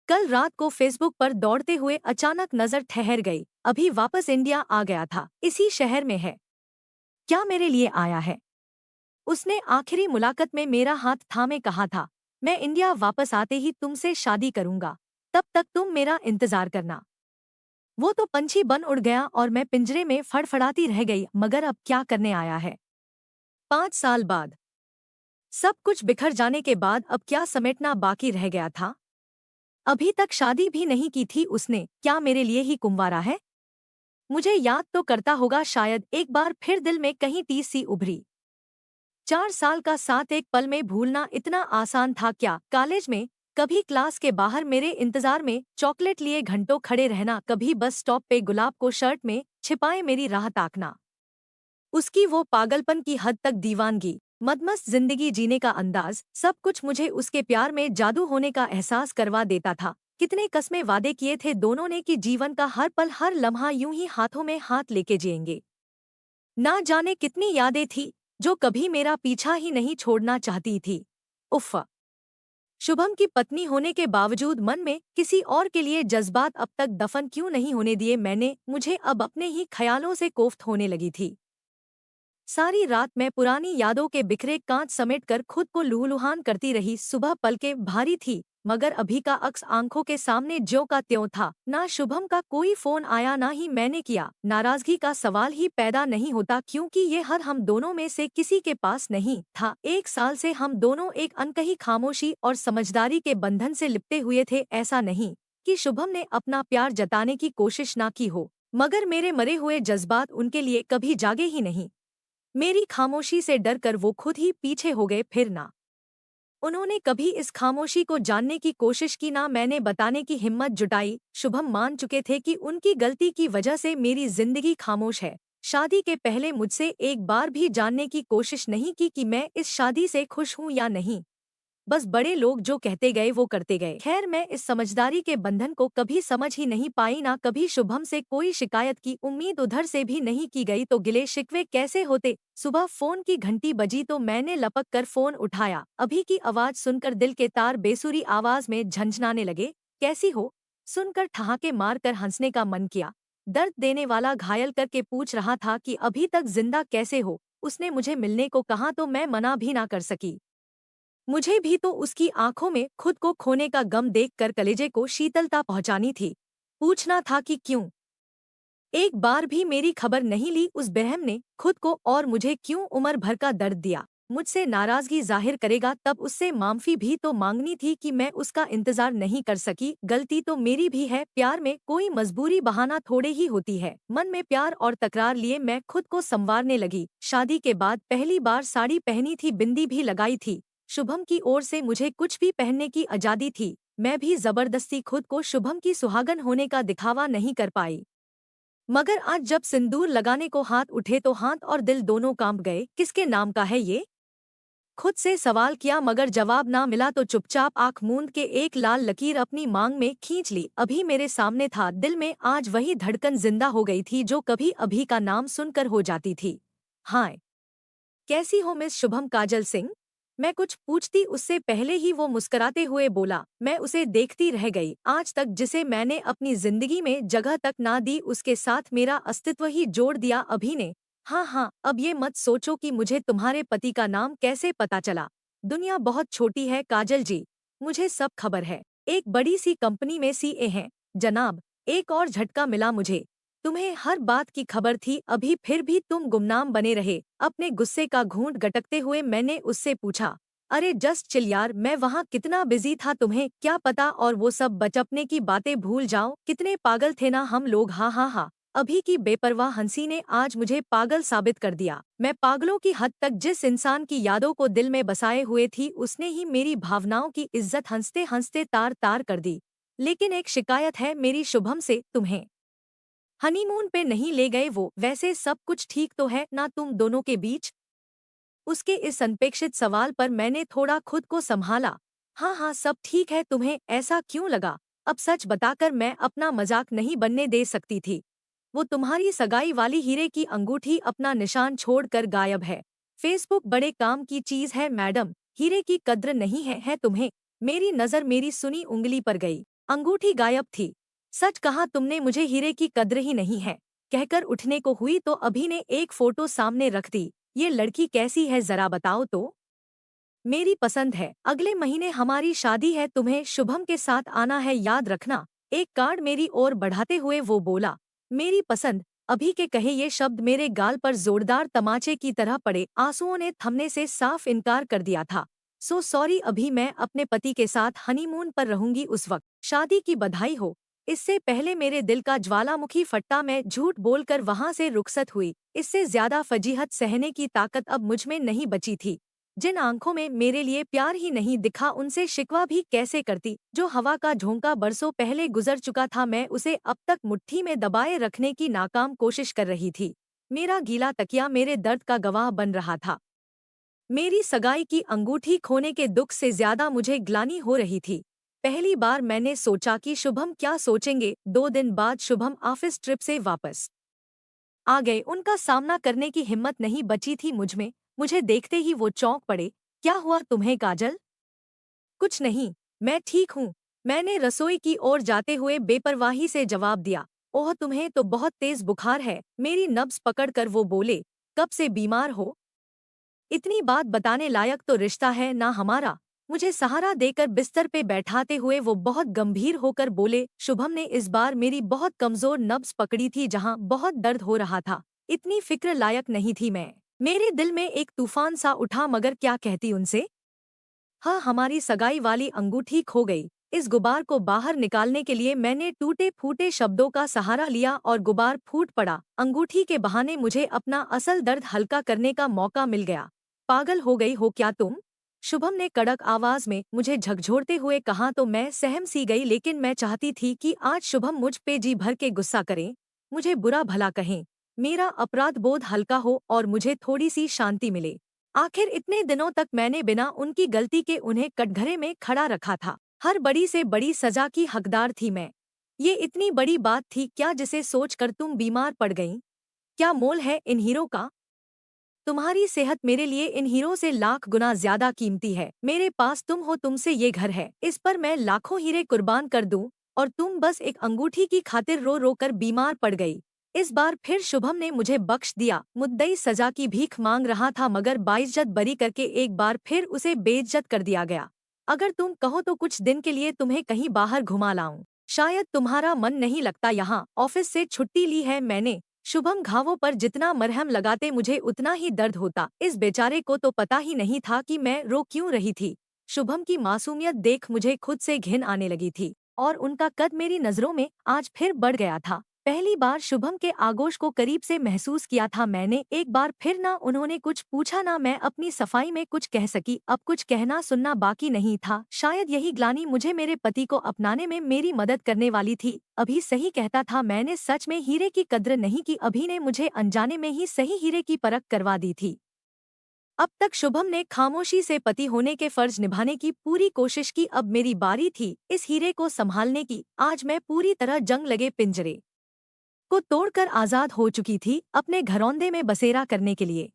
कल रात को फेसबुक पर दौड़ते हुए अचानक नजर ठहर गई। अभी वापस इंडिया आ गया था, इसी शहर में है। क्या मेरे लिए आया है? उसने आखिरी मुलाकात में मेरा हाथ थामे कहा था, मैं इंडिया वापस आते ही तुमसे शादी करूंगा, तब तक तुम मेरा इंतजार करना। वो तो पंछी बन उड़ गया और मैं पिंजरे में फड़फड़ाती रह गई। मगर अब क्या करने आया है? 5 साल बाद सब कुछ बिखर जाने के बाद अब क्या समेटना बाकी रह गया था? अभी तक शादी भी नहीं की थी उसने, क्या मेरे लिए ही कुंवारा है? मुझे याद तो करता होगा शायद। एक बार फिर दिल में कहीं टीस सी उभरी। 4 साल का साथ एक पल में भूलना इतना आसान था क्या? कॉलेज में कभी क्लास के बाहर मेरे इंतजार में चॉकलेट लिए घंटों खड़े रहना, कभी बस स्टॉप पे गुलाब को शर्ट में छिपाए मेरी राह ताकना। उसकी वो पागलपन की हद तक दीवानगी, मदमस्त जिंदगी जीने का अंदाज, सब कुछ मुझे उसके प्यार में जादू होने का एहसास करवा देता था। कितने कसमें वादे किए थे दोनों ने कि जीवन का हर पल हर लम्हा यूं ही हाथों में हाथ लेके जिएंगे। ना जाने कितनी यादें थी जो कभी मेरा पीछा ही नहीं छोड़ना चाहती थी। उफ़। शुभम की पत्नी होने के बावजूद मन में किसी और के लिए जज्बात अब तक दफन क्यों नहीं होने दिए मैंने? मुझे अब अपने ही ख्यालों से कोफ्त होने लगी थी। सारी रात मैं पुरानी यादों के बिखरे कांच समेटकर खुद को लूहलुहान करती रही। सुबह पलकें भारी थी, मगर अभी का अक्स आंखों के सामने ज्यों का त्यों था। ना शुभम का कोई फोन आया, ना ही मैंने किया। नाराजगी का सवाल ही पैदा नहीं होता, क्योंकि ये हर हम दोनों में से किसी के पास नहीं था। 1 साल से हम दोनों एक अनकही खामोशी और समझदारी के बंधन से लिपटे हुए थे। ऐसा नहीं कि शुभम ने अपना प्यार जताने की कोशिश ना की हो, मगर मेरे मरे हुए जज्बात उनके लिए कभी जागे ही नहीं। मेरी खामोशी से डरकर वो खुद ही पीछे हो गए। फिर ना उन्होंने कभी इस खामोशी को जानने की कोशिश की, ना मैंने बताने की हिम्मत जुटाई। शुभम मान चुके थे कि उनकी गलती की वजह से मेरी जिंदगी खामोश है। शादी के पहले मुझसे एक बार भी जानने की कोशिश नहीं की कि मैं इस शादी से खुश हूं या नहीं। बस बड़े लोग जो कहते गए वो करते गए। खैर, मैं इस समझदारी के बंधन को कभी समझ ही नहीं पाई। ना कभी शुभम से कोई शिकायत की उम्मीद उधर से भी नहीं की गई, तो गिले शिकवे कैसे होते? सुबह फोन की घंटी बजी तो मैंने लपक कर फोन उठाया। अभी की आवाज सुनकर दिल के तार बेसुरी आवाज में झंझनाने लगे। कैसी हो? सुनकर ठहाके मार कर हंसने का मन किया। दर्द देने वाला घायल करके पूछ रहा था कि अभी तक जिंदा कैसे हो। उसने मुझे मिलने को कहा तो मैं मना भी ना कर सकी। मुझे भी तो उसकी आंखों में खुद को खोने का गम देखकर कलेजे को शीतलता पहुंचानी थी। पूछना था कि क्यों एक बार भी मेरी खबर नहीं ली उस बेरहम ने खुद को, और मुझे क्यों उम्र भर का दर्द दिया। मुझसे नाराजगी जाहिर करेगा तब उससे माफी भी तो मांगनी थी कि मैं उसका इंतजार नहीं कर सकी। गलती तो मेरी भी है। प्यार में कोई मजबूरी बहाना थोड़े ही होती है। मन में प्यार और तकरार लिए मैं खुद को संवारने लगी। शादी के बाद पहली बार साड़ी पहनी थी, बिंदी भी लगाई थी। शुभम की ओर से मुझे कुछ भी पहनने की आजादी थी। मैं भी जबरदस्ती खुद को शुभम की सुहागन होने का दिखावा नहीं कर पाई। मगर आज जब सिंदूर लगाने को हाथ उठे तो हाथ और दिल दोनों कांप गए। किसके नाम का है ये? खुद से सवाल किया, मगर जवाब ना मिला तो चुपचाप आंख मूंद के एक लाल लकीर अपनी मांग में खींच ली। अभी मेरे सामने था। दिल में आज वही धड़कन जिंदा हो गई थी जो कभी अभी का नाम सुनकर हो जाती थी। हाय, कैसी हो मिस शुभम? काजल सिंह। मैं कुछ पूछती उससे पहले ही वो मुस्कुराते हुए बोला। मैं उसे देखती रह गई। आज तक जिसे मैंने अपनी जिंदगी में जगह तक ना दी, उसके साथ मेरा अस्तित्व ही जोड़ दिया अभी ने। हाँ हाँ, अब ये मत सोचो कि मुझे तुम्हारे पति का नाम कैसे पता चला। दुनिया बहुत छोटी है काजल जी, मुझे सब खबर है। एक बड़ी सी कंपनी में सीए हैं जनाब। एक और झटका मिला मुझे। तुम्हें हर बात की खबर थी, अभी फिर भी तुम गुमनाम बने रहे। अपने गुस्से का घूंट गटकते हुए मैंने उससे पूछा, अरे जस्ट चिल यार, मैं वहाँ कितना बिजी था तुम्हें क्या पता? और वो सब बचपने की बातें भूल जाओ। कितने पागल थे ना हम लोग। हाँ हाँ हाँ। अभी की बेपरवाह हंसी ने आज मुझे पागल साबित कर दिया। मैं पागलों की हद तक जिस इंसान की यादों को दिल में बसाए हुए थी, उसने ही मेरी भावनाओं की इज्जत हंसते हंसते तार तार कर दी। लेकिन एक शिकायत है मेरी शुभम से, तुम्हें हनीमून पे नहीं ले गए वो। वैसे सब कुछ ठीक तो है ना तुम दोनों के बीच? उसके इस अनपेक्षित सवाल पर मैंने थोड़ा खुद को संभाला। हाँ हाँ, सब ठीक है। तुम्हें ऐसा क्यों लगा? अब सच बताकर मैं अपना मजाक नहीं बनने दे सकती थी। वो तुम्हारी सगाई वाली हीरे की अंगूठी अपना निशान छोड़कर गायब है। फेसबुक बड़े काम की चीज है मैडम, हीरे की कद्र नहीं है तुम्हें? मेरी नजर मेरी सुनी उंगली पर गई। अंगूठी गायब थी। सच कहा तुमने, मुझे हीरे की कद्र ही नहीं है। कहकर उठने को हुई तो अभी ने एक फोटो सामने रख दी। ये लड़की कैसी है जरा बताओ तो। मेरी पसंद है। अगले महीने हमारी शादी है, तुम्हें शुभम के साथ आना है, याद रखना। एक कार्ड मेरी ओर बढ़ाते हुए वो बोला। मेरी पसंद। अभी के कहे ये शब्द मेरे गाल पर जोरदार तमाचे की तरह पड़े। आंसुओं ने थमने से साफ इनकार कर दिया था। सो सॉरी, अभी मैं अपने पति के साथ हनीमून पर रहूंगी, उस वक्त शादी की बधाई हो। इससे पहले मेरे दिल का ज्वालामुखी फट्टा, मैं झूठ बोलकर वहां से रुखसत हुई। इससे ज्यादा फजीहत सहने की ताकत अब मुझमें नहीं बची थी। जिन आंखों में मेरे लिए प्यार ही नहीं दिखा, उनसे शिकवा भी कैसे करती। जो हवा का झोंका बरसों पहले गुजर चुका था, मैं उसे अब तक मुट्ठी में दबाए रखने की नाकाम कोशिश कर रही थी। मेरा गीला तकिया मेरे दर्द का गवाह बन रहा था। मेरी सगाई की अंगूठी खोने के दुख से ज्यादा मुझे ग्लानि हो रही थी। पहली बार मैंने सोचा कि शुभम क्या सोचेंगे। 2 दिन बाद शुभम ऑफिस ट्रिप से वापस आ गए। उनका सामना करने की हिम्मत नहीं बची थी मुझमें। मुझे देखते ही वो चौंक पड़े। क्या हुआ तुम्हें काजल? कुछ नहीं, मैं ठीक हूँ। मैंने रसोई की ओर जाते हुए बेपरवाही से जवाब दिया। ओह, तुम्हें तो बहुत तेज बुखार है। मेरी नब्ज पकड़कर वो बोले। कब से बीमार हो? इतनी बात बताने लायक तो रिश्ता है ना हमारा। मुझे सहारा देकर बिस्तर पे बैठाते हुए वो बहुत गंभीर होकर बोले। शुभम ने इस बार मेरी बहुत कमजोर नब्ज पकड़ी थी, जहां बहुत दर्द हो रहा था। इतनी फिक्र लायक नहीं थी मैं। मेरे दिल में एक तूफान सा उठा, मगर क्या कहती उनसे। हाँ, हमारी सगाई वाली अंगूठी खो गई। इस गुबार को बाहर निकालने के लिए मैंने टूटे फूटे शब्दों का सहारा लिया और गुबार फूट पड़ा। अंगूठी के बहाने मुझे अपना असल दर्द हल्का करने का मौका मिल गया। पागल हो गई हो क्या तुम? शुभम ने कड़क आवाज में मुझे झकझोरते हुए कहा। तो मैं सहम सी गई, लेकिन मैं चाहती थी कि आज शुभम मुझ पे जी भर के गुस्सा करें, मुझे बुरा भला कहें, मेरा अपराध बोध हल्का हो और मुझे थोड़ी सी शांति मिले। आखिर इतने दिनों तक मैंने बिना उनकी गलती के उन्हें कटघरे में खड़ा रखा था। हर बड़ी से बड़ी सजा की हकदार थी मैं। ये इतनी बड़ी बात थी क्या जिसे सोचकर तुम बीमार पड़ गईं? क्या मोल है इन हीरो का? तुम्हारी सेहत मेरे लिए इन हीरो से लाख गुना ज्यादा कीमती है। मेरे पास तुम हो, तुमसे ये घर है। इस पर मैं लाखों हीरे कुर्बान कर दूं और तुम बस एक अंगूठी की खातिर रो रो कर बीमार पड़ गई। इस बार फिर शुभम ने मुझे बख्श दिया। मुद्दई सजा की भीख मांग रहा था, मगर बाइज्जत बरी करके एक बार फिर उसे बेइज्जत कर दिया गया। अगर तुम कहो तो कुछ दिन के लिए तुम्हें कहीं बाहर घुमा लाऊं। शायद तुम्हारा मन नहीं लगता यहाँ। ऑफिस से छुट्टी ली है मैंने। शुभम घावों पर जितना मरहम लगाते मुझे उतना ही दर्द होता। इस बेचारे को तो पता ही नहीं था कि मैं रो क्यों रही थी। शुभम की मासूमियत देख मुझे खुद से घिन आने लगी थी और उनका कद मेरी नजरों में आज फिर बढ़ गया था। पहली बार शुभम के आगोश को करीब से महसूस किया था मैंने। एक बार फिर ना उन्होंने कुछ पूछा, ना मैं अपनी सफाई में कुछ कह सकी। अब कुछ कहना सुनना बाकी नहीं था। शायद यही ग्लानि मुझे मेरे पति को अपनाने में मेरी मदद करने वाली थी। अभी सही कहता था, मैंने सच में हीरे की कद्र नहीं की। अभी ने मुझे अनजाने में ही सही हीरे की परख करवा दी थी। अब तक शुभम ने खामोशी से पति होने के फर्ज निभाने की पूरी कोशिश की। अब मेरी बारी थी इस हीरे को संभालने की। आज मैं पूरी तरह जंग लगे पिंजरे को तोड़कर आजाद हो चुकी थी, अपने घरौंदे में बसेरा करने के लिए।